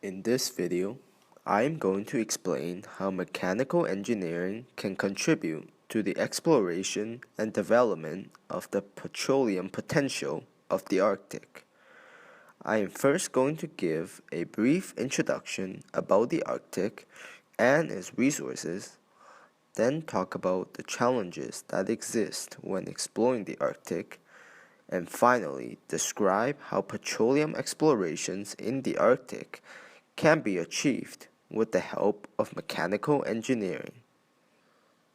In this video, I am going to explain how mechanical engineering can contribute to the exploration and development of the petroleum potential of the Arctic. I am first going to give a brief introduction about the Arctic and its resources, then talk about the challenges that exist when exploring the Arctic, and finally describe how petroleum explorations in the Arctic can be achieved with the help of mechanical engineering.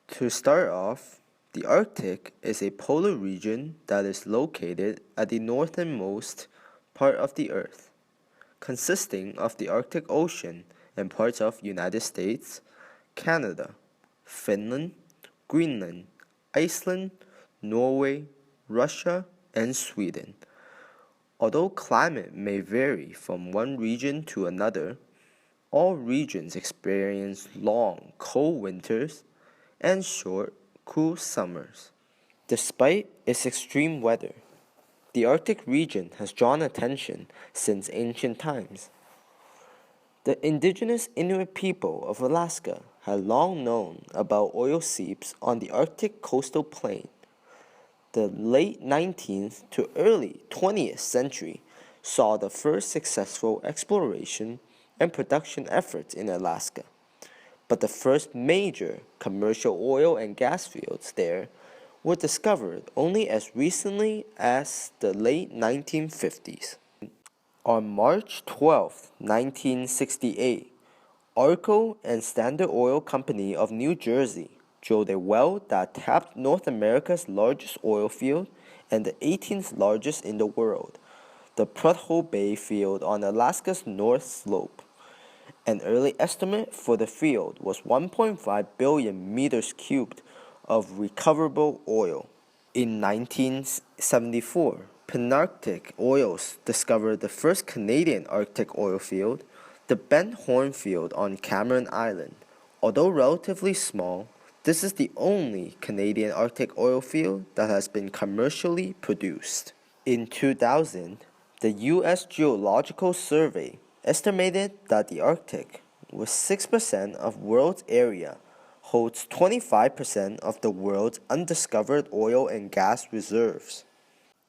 To start off, the Arctic is a polar region that is located at the northernmost part of the Earth, consisting of the Arctic Ocean and parts of United States, Canada, Finland, Greenland, Iceland, Norway, Russia, and Sweden. Although climate may vary from one region to another, all regions experience long, cold winters and short, cool summers. Despite its extreme weather, the Arctic region has drawn attention since ancient times. The indigenous Inuit people of Alaska had long known about oil seeps on the Arctic coastal plain. The late 19th to early 20th century saw the first successful exploration and production efforts in Alaska, but the first major commercial oil and gas fields there were discovered only as recently as the late 1950s. On March 12, 1968, Arco and Standard Oil Company of New Jersey drilled a well that tapped North America's largest oil field and the 18th largest in the world, the Prudhoe Bay field on Alaska's North Slope. An early estimate for the field was 1.5 billion meters cubed of recoverable oil. In 1974, Penarctic Oils discovered the first Canadian Arctic oil field, the Bent Horn field on Cameron Island. Although relatively small, this is the only Canadian Arctic oil field that has been commercially produced. In 2000, the U.S. Geological Survey estimated that the Arctic, with 6% of world's area, holds 25% of the world's undiscovered oil and gas reserves.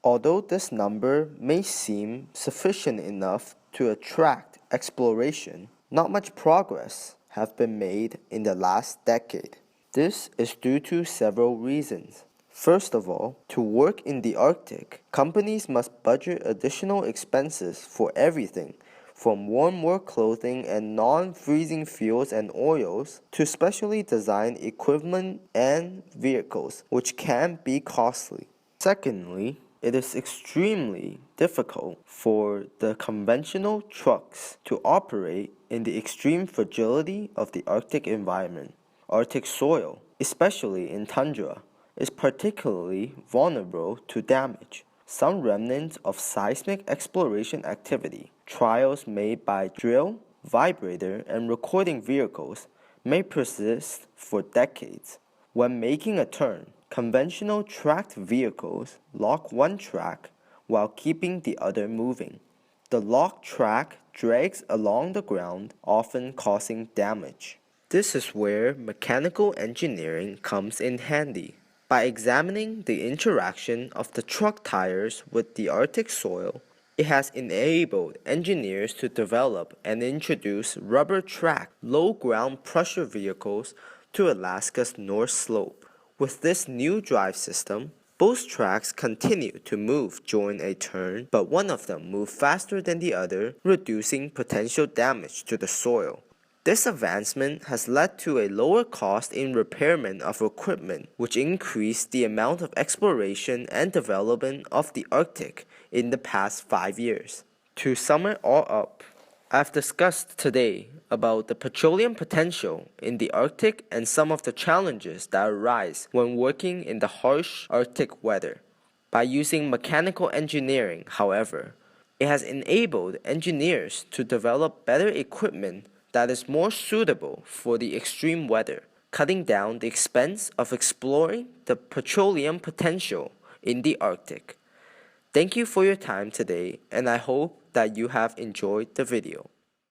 Although this number may seem sufficient enough to attract exploration, not much progress has been made in the last decade. This is due to several reasons. First of all, to work in the Arctic, companies must budget additional expenses for everything from warm-wear clothing and non-freezing fuels and oils to specially designed equipment and vehicles, which can be costly. Secondly, it is extremely difficult for the conventional trucks to operate in the extreme fragility of the Arctic environment. Arctic soil, especially in tundra, is particularly vulnerable to damage. Some remnants of seismic exploration activity, trials made by drill, vibrator, and recording vehicles may persist for decades. When making a turn, conventional tracked vehicles lock one track while keeping the other moving. The locked track drags along the ground, often causing damage. This is where mechanical engineering comes in handy. By examining the interaction of the truck tires with the Arctic soil, it has enabled engineers to develop and introduce rubber-tracked, low-ground pressure vehicles to Alaska's North Slope. With this new drive system, both tracks continue to move during a turn, but one of them moves faster than the other, reducing potential damage to the soil. This advancement has led to a lower cost in repairment of equipment, which increased the amount of exploration and development of the Arctic in the past 5 years. To sum it all up, I've discussed today about the petroleum potential in the Arctic and some of the challenges that arise when working in the harsh Arctic weather. By using mechanical engineering, however, it has enabled engineers to develop better equipment that is more suitable for the extreme weather, cutting down the expense of exploring the petroleum potential in the Arctic. Thank you for your time today, and I hope that you have enjoyed the video.